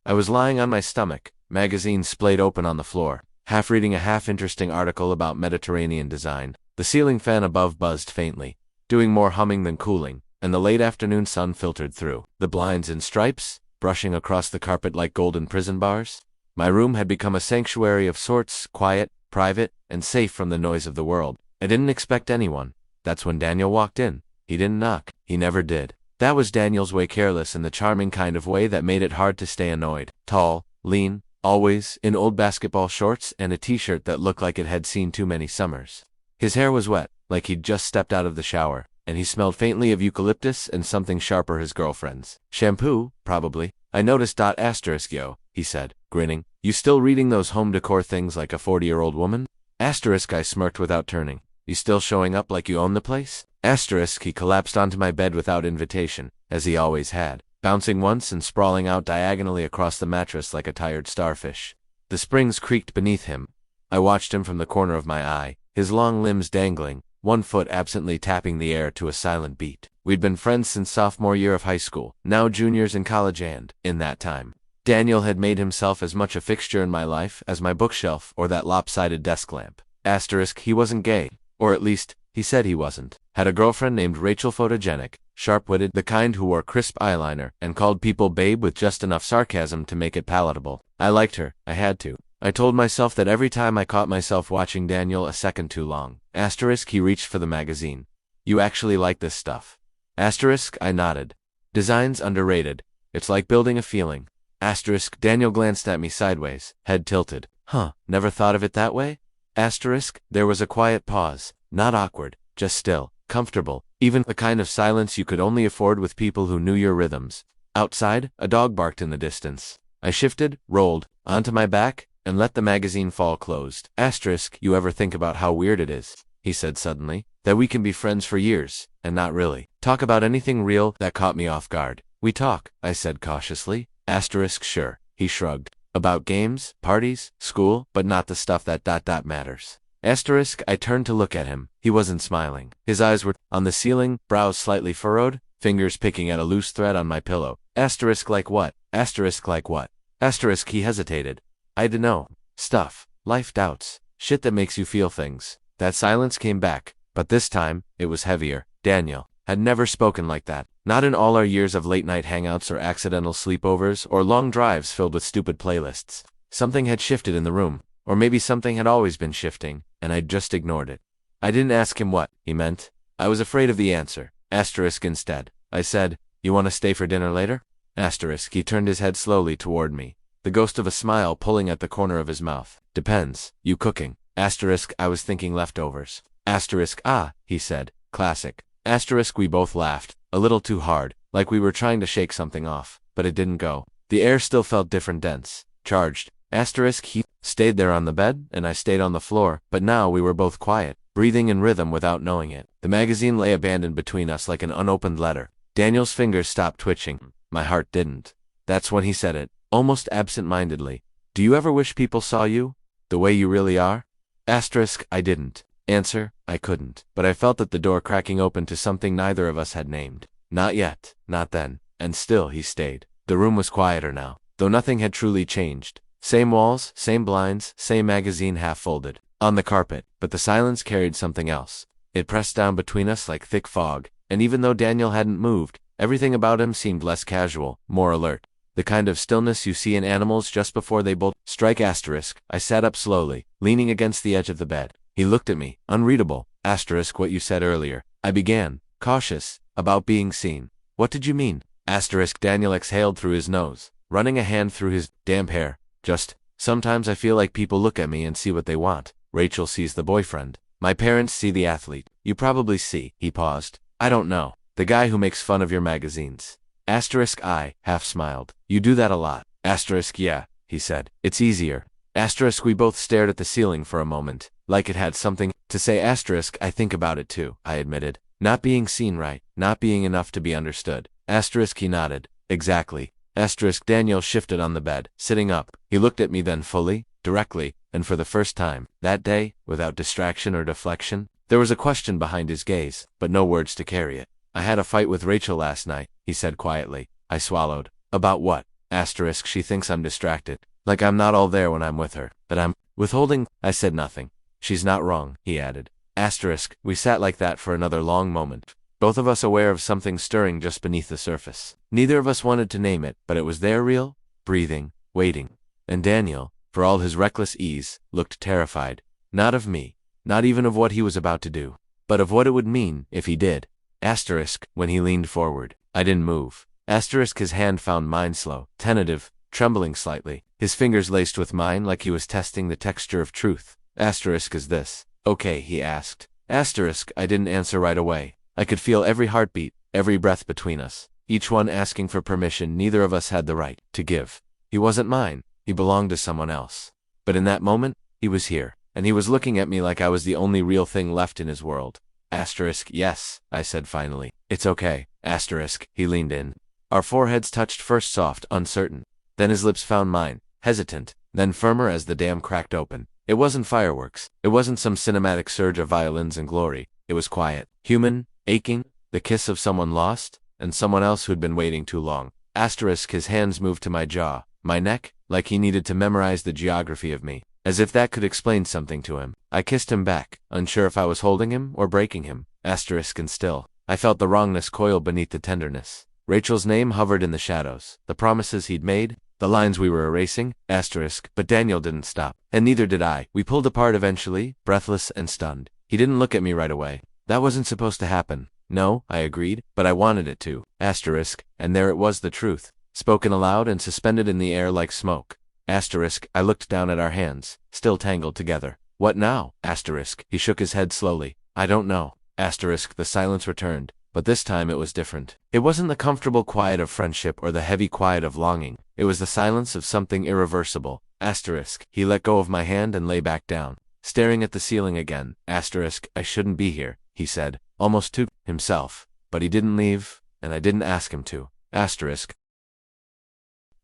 I was lying on my stomach, magazine splayed open on the floor, half reading a half-interesting article about Mediterranean design. The ceiling fan above buzzed faintly, doing more humming than cooling, and the late afternoon sun filtered through the blinds in stripes, brushing across the carpet like golden prison bars. My room had become a sanctuary of sorts, quiet, private, and safe from the noise of the world. I didn't expect anyone. That's when Daniel walked in. He didn't knock. He never did. That was Daniel's way, careless in the charming kind of way that made it hard to stay annoyed. Tall, lean, always in old basketball shorts and a t-shirt that looked like it had seen too many summers. His hair was wet, like he'd just stepped out of the shower, and he smelled faintly of eucalyptus and something sharper, his girlfriend's. Shampoo, probably. I noticed. Yo, he said, grinning. You still reading those home decor things like a 40-year-old woman? Asterisk, I smirked without turning. You still showing up like you own the place? Asterisk, he collapsed onto my bed without invitation, as he always had, bouncing once and sprawling out diagonally across the mattress like a tired starfish. The springs creaked beneath him. I watched him from the corner of my eye, his long limbs dangling, one foot absently tapping the air to a silent beat. We'd been friends since sophomore year of high school, now juniors in college, and, in that time, Daniel had made himself as much a fixture in my life as my bookshelf or that lopsided desk lamp. Asterisk, he wasn't gay, or at least, he said he wasn't. Had a girlfriend named Rachel, photogenic, sharp-witted, the kind who wore crisp eyeliner and called people babe with just enough sarcasm to make it palatable. I liked her. I had to. I told myself that every time I caught myself watching Daniel a second too long. Asterisk, he reached for the magazine. You actually like this stuff? Asterisk, I nodded. Design's underrated. It's like building a feeling. Asterisk, Daniel glanced at me sideways, head tilted. Huh, never thought of it that way? Asterisk, there was a quiet pause, not awkward, just still, comfortable, even the kind of silence you could only afford with people who knew your rhythms. Outside, a dog barked in the distance. I shifted, rolled, onto my back, and let the magazine fall closed. Asterisk, you ever think about how weird it is, he said suddenly, that we can be friends for years, and not really talk about anything real? That caught me off guard. We talk, I said cautiously. Asterisk, sure, he shrugged. About games, parties, school, but not the stuff that matters. Asterisk, I turned to look at him. He wasn't smiling. His eyes were on the ceiling, brows slightly furrowed, fingers picking at a loose thread on my pillow. Asterisk, like what? Asterisk, like what? Asterisk, he hesitated. I dunno. Stuff. Life doubts. Shit that makes you feel things. That silence came back, but this time, it was heavier. Daniel had never spoken like that. Not in all our years of late-night hangouts or accidental sleepovers or long drives filled with stupid playlists. Something had shifted in the room, or maybe something had always been shifting, and I'd just ignored it. I didn't ask him what he meant. I was afraid of the answer. Asterisk, instead, I said, you want to stay for dinner later? Asterisk, he turned his head slowly toward me, the ghost of a smile pulling at the corner of his mouth. Depends. You cooking? Asterisk, I was thinking leftovers. Asterisk, ah, he said. Classic. Asterisk, we both laughed, a little too hard, like we were trying to shake something off, but it didn't go. The air still felt different, dense, charged. Asterisk, he stayed there on the bed, and I stayed on the floor, but now we were both quiet, breathing in rhythm without knowing it. The magazine lay abandoned between us like an unopened letter. Daniel's fingers stopped twitching. My heart didn't. That's when he said it, almost absent-mindedly. Do you ever wish people saw you the way you really are? Asterisk, I didn't. Answer, I couldn't. But I felt that the door cracking open to something neither of us had named. Not yet, not then. And still he stayed. The room was quieter now, though nothing had truly changed. Same walls, same blinds, same magazine half-folded on the carpet, but the silence carried something else. It pressed down between us like thick fog, and even though Daniel hadn't moved, everything about him seemed less casual, more alert. The kind of stillness you see in animals just before they bolt. Strike asterisk. I sat up slowly, leaning against the edge of the bed. He looked at me, unreadable. Asterisk, what you said earlier. I began, cautious, about being seen. What did you mean? Asterisk, Daniel exhaled through his nose, running a hand through his damp hair. Just, sometimes I feel like people look at me and see what they want. Rachel sees the boyfriend. My parents see the athlete. You probably see. He paused. I don't know. The guy who makes fun of your magazines. Asterisk, I half smiled. You do that a lot. Asterisk, yeah, he said. It's easier. Asterisk, we both stared at the ceiling for a moment, like it had something to say. Asterisk, I think about it too, I admitted. Not being seen right, not being enough to be understood. Asterisk, he nodded. Exactly. Asterisk, Daniel shifted on the bed, sitting up. He looked at me then fully, directly, and for the first time, that day, without distraction or deflection. There was a question behind his gaze, but no words to carry it. I had a fight with Rachel last night, he said quietly. I swallowed. About what? Asterisk, she thinks I'm distracted. Like I'm not all there when I'm with her. That I'm withholding. I said nothing. She's not wrong, he added. Asterisk, we sat like that for another long moment, both of us aware of something stirring just beneath the surface. Neither of us wanted to name it, but it was there, real, breathing, waiting. And Daniel, for all his reckless ease, looked terrified. Not of me, not even of what he was about to do, but of what it would mean if he did. Asterisk, when he leaned forward, I didn't move. Asterisk, his hand found mine slow, tentative, trembling slightly, his fingers laced with mine like he was testing the texture of truth. Asterisk, is this okay, he asked. Asterisk, I didn't answer right away. I could feel every heartbeat, every breath between us, each one asking for permission neither of us had the right to give. He wasn't mine, he belonged to someone else. But in that moment, he was here, and he was looking at me like I was the only real thing left in his world. Asterisk, yes, I said finally. It's okay. Asterisk, he leaned in. Our foreheads touched, first soft, uncertain. Then his lips found mine, hesitant, then firmer as the dam cracked open. It wasn't fireworks. It wasn't some cinematic surge of violins and glory. It was quiet, human, aching, the kiss of someone lost, and someone else who'd been waiting too long. Asterisk, his hands moved to my jaw, my neck, like he needed to memorize the geography of me, as if that could explain something to him. I kissed him back, unsure if I was holding him or breaking him. Asterisk, and still, I felt the wrongness coil beneath the tenderness. Rachel's name hovered in the shadows, the promises he'd made, the lines we were erasing. Asterisk, but Daniel didn't stop, and neither did I. We pulled apart eventually, breathless and stunned. He didn't look at me right away. That wasn't supposed to happen. No, I agreed, but I wanted it to. Asterisk, and there it was, the truth, spoken aloud and suspended in the air like smoke. Asterisk, I looked down at our hands, still tangled together. What now? Asterisk, he shook his head slowly. I don't know. Asterisk, the silence returned, but this time it was different. It wasn't the comfortable quiet of friendship or the heavy quiet of longing. It was the silence of something irreversible. Asterisk, he let go of my hand and lay back down, staring at the ceiling again. Asterisk, I shouldn't be here, he said, almost to himself, but he didn't leave, and I didn't ask him to. Asterisk.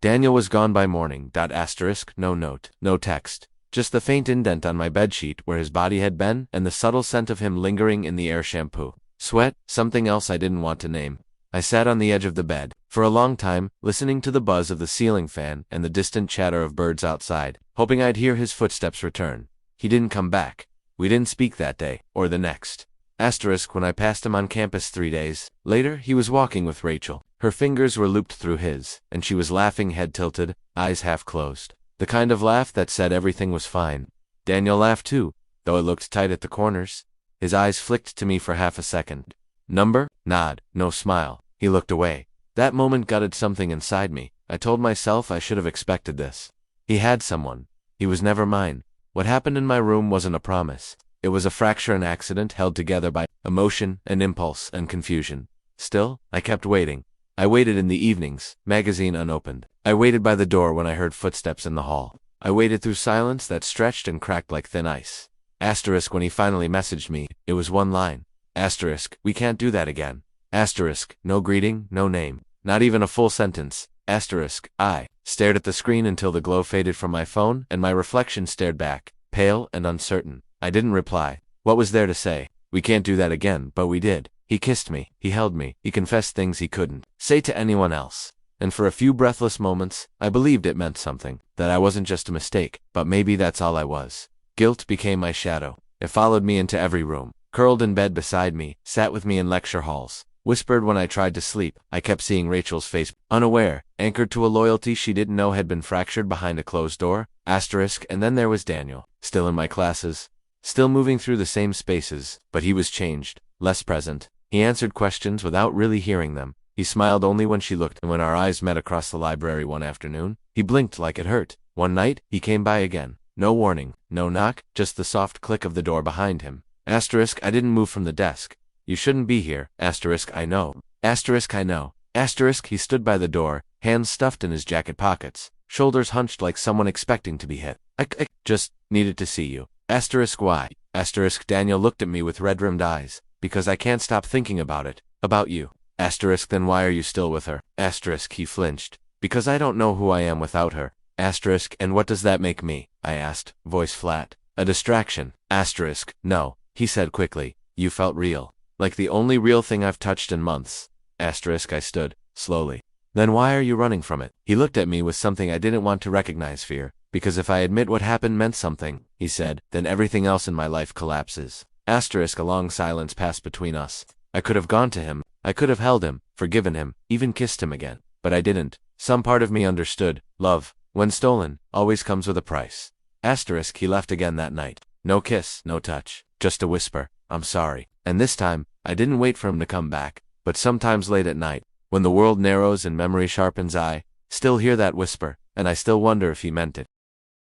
Daniel was gone by morning. Asterisk, no note, no text, just the faint indent on my bedsheet where his body had been and the subtle scent of him lingering in the air. Shampoo, sweat, something else I didn't want to name. I sat on the edge of the bed, for a long time, listening to the buzz of the ceiling fan and the distant chatter of birds outside, hoping I'd hear his footsteps return. He didn't come back. We didn't speak that day, or the next. Asterisk, when I passed him on campus 3 days later, he was walking with Rachel. Her fingers were looped through his, and she was laughing, head tilted, eyes half closed. The kind of laugh that said everything was fine. Daniel laughed too, though it looked tight at the corners. His eyes flicked to me for half a second. Number? Nod. No smile. He looked away. That moment gutted something inside me. I told myself I should have expected this. He had someone. He was never mine. What happened in my room wasn't a promise. It was a fracture and accident held together by emotion and impulse and confusion. Still, I kept waiting. I waited in the evenings, magazine unopened. I waited by the door when I heard footsteps in the hall. I waited through silence that stretched and cracked like thin ice. Asterisk, when he finally messaged me, it was one line. Asterisk, we can't do that again. Asterisk, no greeting, no name, not even a full sentence. Asterisk, I stared at the screen until the glow faded from my phone and my reflection stared back, pale and uncertain. I didn't reply. What was there to say? We can't do that again, but we did. He kissed me, he held me, he confessed things he couldn't say to anyone else. And for a few breathless moments, I believed it meant something, that I wasn't just a mistake, but maybe that's all I was. Guilt became my shadow. It followed me into every room, curled in bed beside me, sat with me in lecture halls, whispered when I tried to sleep. I kept seeing Rachel's face, unaware, anchored to a loyalty she didn't know had been fractured behind a closed door. Asterisk, and then there was Daniel, still in my classes, still moving through the same spaces, but he was changed, less present. He answered questions without really hearing them. He smiled only when she looked, and when our eyes met across the library one afternoon, he blinked like it hurt. One night, he came by again. No warning, no knock, just the soft click of the door behind him. Asterisk, I didn't move from the desk. You shouldn't be here. Asterisk, I know. Asterisk, I know. Asterisk, he stood by the door, hands stuffed in his jacket pockets, shoulders hunched like someone expecting to be hit. I just needed to see you. Asterisk, why? Asterisk, Daniel looked at me with red-rimmed eyes. Because I can't stop thinking about it. About you. Asterisk, then why are you still with her? Asterisk, he flinched. Because I don't know who I am without her. Asterisk, and what does that make me? I asked, voice flat. A distraction. Asterisk, no, he said quickly. You felt real. Like the only real thing I've touched in months. Asterisk, I stood, slowly. Then why are you running from it? He looked at me with something I didn't want to recognize, fear. Because if I admit what happened meant something, he said, then everything else in my life collapses. Asterisk. A long silence passed between us. I could have gone to him. I could have held him, forgiven him, even kissed him again. But I didn't. Some part of me understood. Love, when stolen, always comes with a price. Asterisk. He left again that night. No kiss, no touch. Just a whisper. I'm sorry. And this time, I didn't wait for him to come back. But sometimes late at night, when the world narrows and memory sharpens, I still hear that whisper, and I still wonder if he meant it.